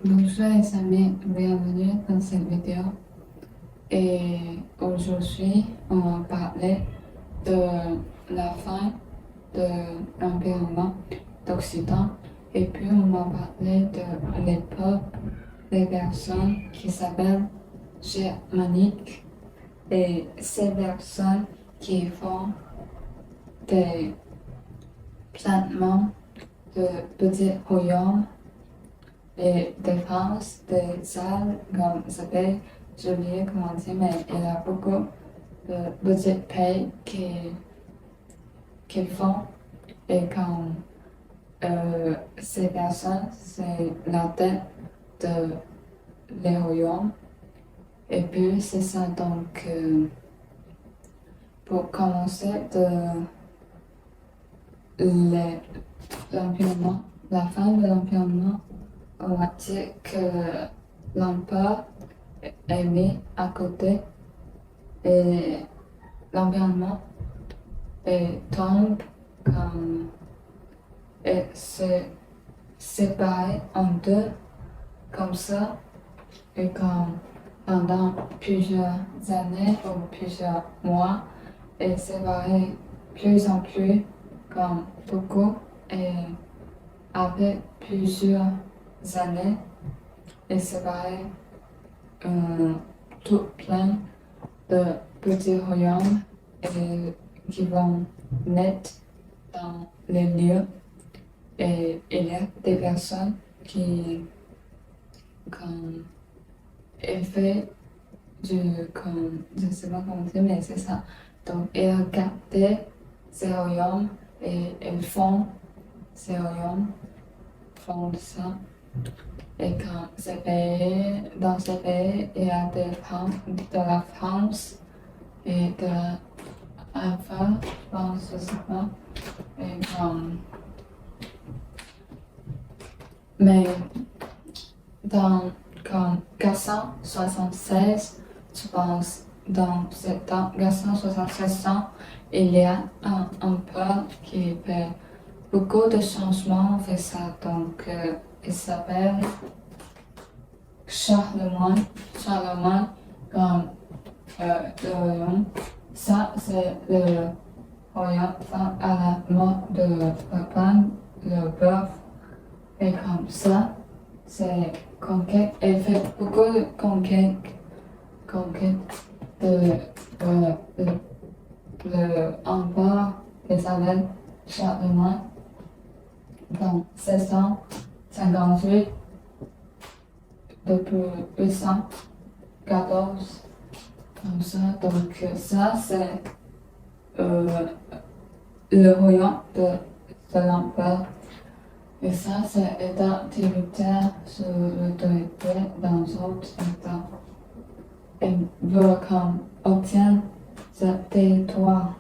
Bonjour les amis, bienvenue dans cette vidéo. Et aujourd'hui, on va parler de la fin de l'environnement d'Occident. Et puis, on va parler de l'époque des personnes qui s'appellent germaniques. Et ces personnes qui font des plantements de petits royaumes et défense des salles comme s'appelle, j'ai oublié comment dire, mais il y a beaucoup de petits pays qui font. Et quand ces personnes, c'est la tête de les royaumes. Et puis c'est ça, donc pour commencer les- l'environnement, la fin de l'environnement, on va dire que l'empereur est mis à côté et l'environnement tombe comme et se sépare en deux comme ça et comme pendant plusieurs années ou plusieurs mois et séparé plus en plus comme beaucoup et avec plusieurs années et séparé tout plein de petits royaumes et qui vont naître dans les lieux. Et il y a des personnes qui, comme, fait comme, je ne sais pas comment dire, mais c'est ça. Donc, ils regardent ces royaumes et ils font ces royaumes, font ça. Et quand dans ces pays, il y a de la France et de l'Alpha, je pense, je sais pas. Et mais dans comme 476, je pense, dans ce temps, 476 ans, il y a un empereur qui fait beaucoup de changements, fait ça. Donc, il s'appelle Charlemagne. Charlemagne, comme le royaume. Ça, c'est le royaume à la mort de Papa, le bœuf. Et comme ça, c'est conquête. Elle fait beaucoup de conquêtes de le empereur d'Isabelle Charlemagne dans 1658 depuis 814 comme ça. Donc ça, c'est euh, le royaume de l'empereur. Et ça, c'est l'état tributaire sur l'autorité d'un autre état. Et veut qu'on obtienne ce territoire.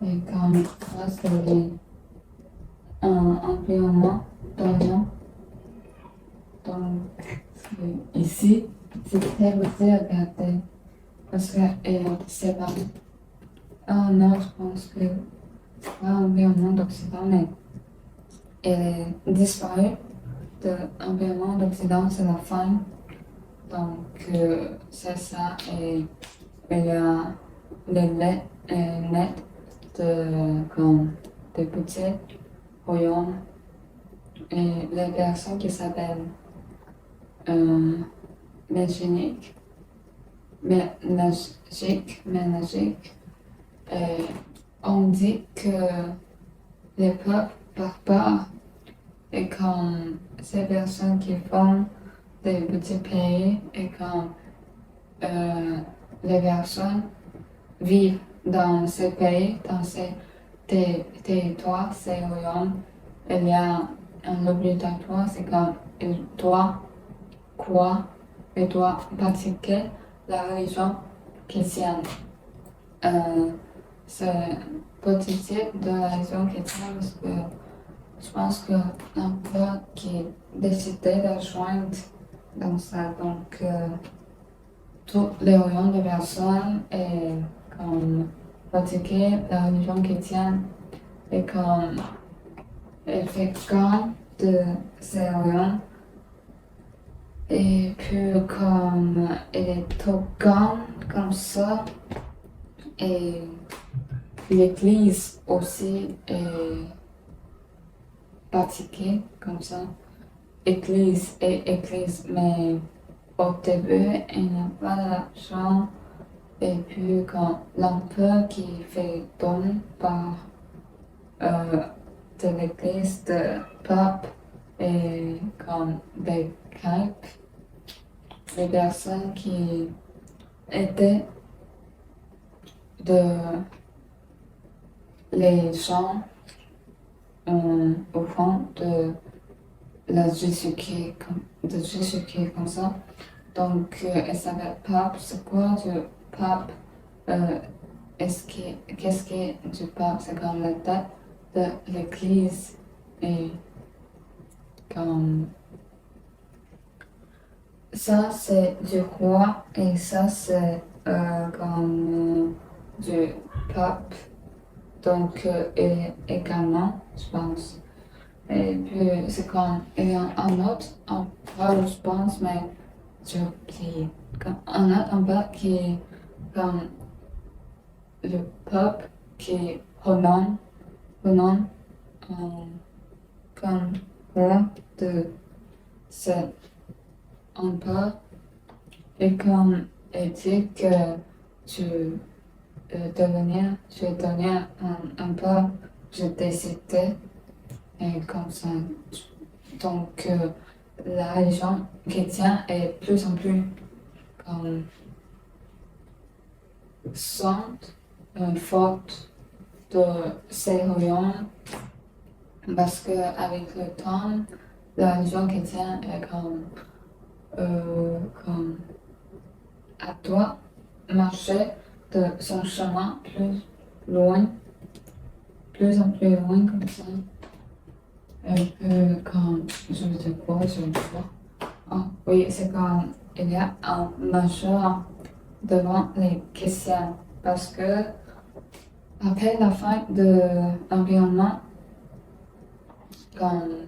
Et comme ça, c'est un environnement d'Orient. Donc, ici, c'est très facile à regarder parce qu'elle est séparée. Ah non, je pense que c'est pas l'environnement d'Occident, mais elle est disparue de l'environnement d'Occident, c'est la fin. Donc, c'est ça. Et il y a les lettres comme des petits royaumes et les personnes qui s'appellent Ménégique, Ménégique. Et on dit que les peuples barbares et comme ces personnes qui font des petits pays et comme les personnes vivent dans ces pays, dans ces territoires, ces royaumes, il y a un obligatoire, c'est comme il doit croire, il doit pratiquer la religion chrétienne. C'est positif de la religion chrétienne parce que je pense que l'empereur qui décidait de joindre dans ça, donc tous les royaumes de personnes et comme pratiquer la religion chrétienne et comme elle fait quand de ces royaumes Et puis comme elle est trop grande comme ça, et l'église aussi est bâtie comme ça. Église et église, mais au début, il n'y a pas d'argent. Et puis quand l'empereur qui fait don par euh, de l'église de pape et comme des caipes, les personnes qui étaient de les gens au fond de la Jésus-Christ, de Jésus-Christ comme ça. Donc, elle s'appelle pape. C'est quoi du pape? Euh, qu'est-ce qui est du pape? C'est comme la date de l'église et comme ça, c'est du roi et ça, c'est comme du pape. Donc, et également, je pense. Et puis, c'est comme, il y a un autre en bas, je pense, mais j'ai oublié. Comme un autre en bas qui est comme le peuple qui renomme comme roi de cet empire. Et comme il dit que tu tu es devenir un peu, je décidé, et comme ça. Donc, la religion chrétienne est plus en plus comme sainte, forte de ces religions, parce que avec le temps, la religion chrétienne est comme à toi marcher de son chemin plus loin, plus en plus loin comme ça. Et puis, quand je te vois, je le vois. Ah, oui, c'est quand il y a un majeur devant les chrétiens, parce que après la fin de l'environnement, comme,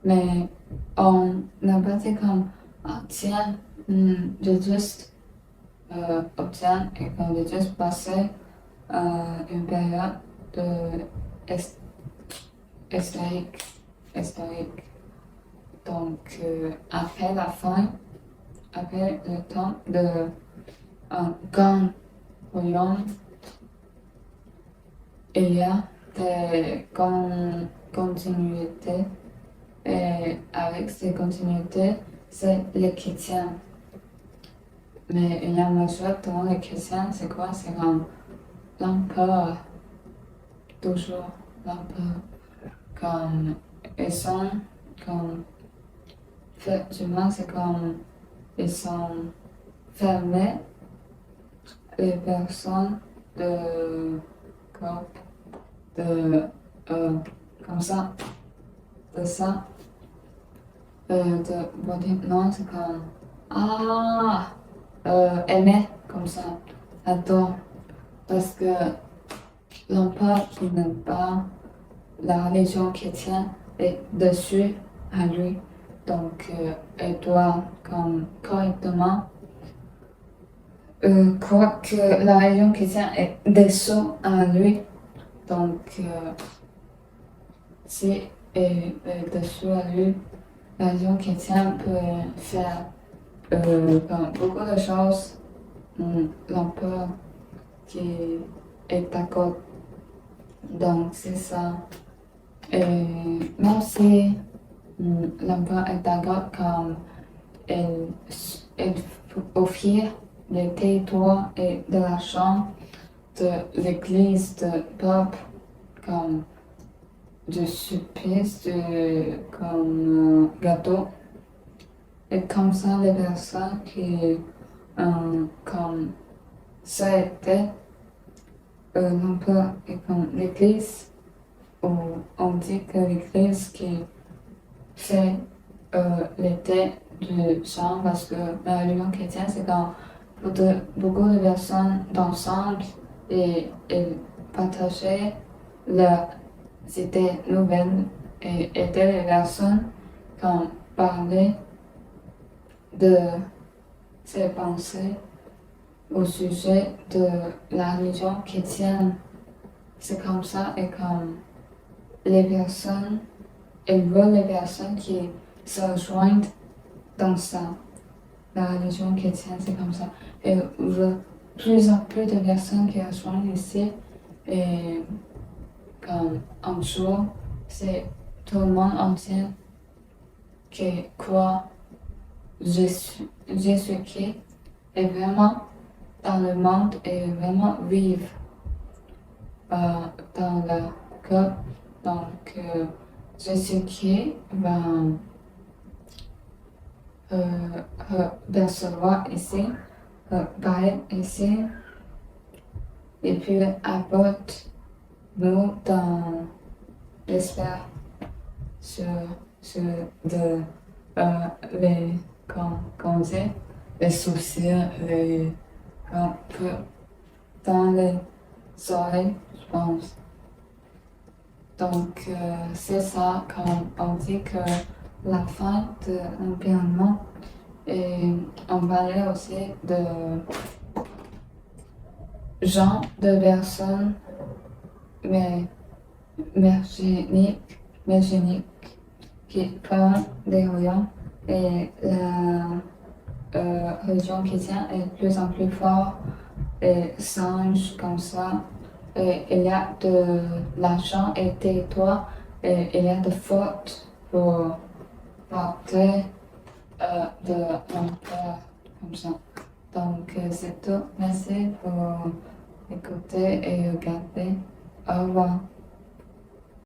mais on n'a pas dit comme, ah tiens, je juste obtiens et qu'on j'ai juste passé une période de his- historique, historique. Donc, après la fin, après le temps de un grand royaume, il y a des continuités. Et avec ces continuités, c'est les chrétiens. Mais il y a un majeur dans les chrétiens, c'est quoi? C'est comme l'empereur, toujours l'empereur. Comme ils sont comme effectivement c'est comme ils sont fermés les personnes de comme de comme ça de ça de body non c'est comme ah aimer comme ça adore parce que l'empereur qui n'aime pas la religion chrétienne est dessus à lui. Donc, elle doit comme correctement, croire que la religion chrétienne est dessous à lui. Donc, si elle est dessous à lui, la religion chrétienne peut faire comme beaucoup de choses. L'empereur qui est d'accord. Donc, c'est ça. Et même si l'empereur est d'accord comme elle offrir les territoires et de l'argent de l'église de peuple comme du supplice, comme gâteau. Et comme ça, les personnes qui, comme ça était l'empereur et comme l'église, où on dit que l'église qui fait l'idée du sang parce que la religion chrétienne, c'est quand beaucoup de personnes d'ensemble et partager leurs idées nouvelles et aider les personnes comme parler de ses pensées au sujet de la religion chrétienne. C'est comme ça et comme les personnes, elles veulent les personnes qui se rejoignent dans ça. La religion chrétienne, c'est comme ça. Et plus en plus de personnes qui rejoignent ici. Et comme un jour, c'est tout le monde entier qui croit Jésus-Christ est vraiment dans le monde et vraiment vivre dans le cœur. Donc, Jésus-Christ va recevoir ici, va être ici, et puis apporte nous dans l'espoir sur de les comment dire, les soucis, les un peu dans les oreilles, je pense. Donc c'est ça quand on dit que la fin de l'environnement et on parlait aussi de gens, de personnes mais mergéniques qui prennent des rayons et la religion chrétienne est de plus en plus forte et singe comme ça. Et il y a de l'argent et territoire et il y a de fautes pour porter de l'emploi comme ça. Donc c'est tout. Merci pour écouter et regarder. Au revoir.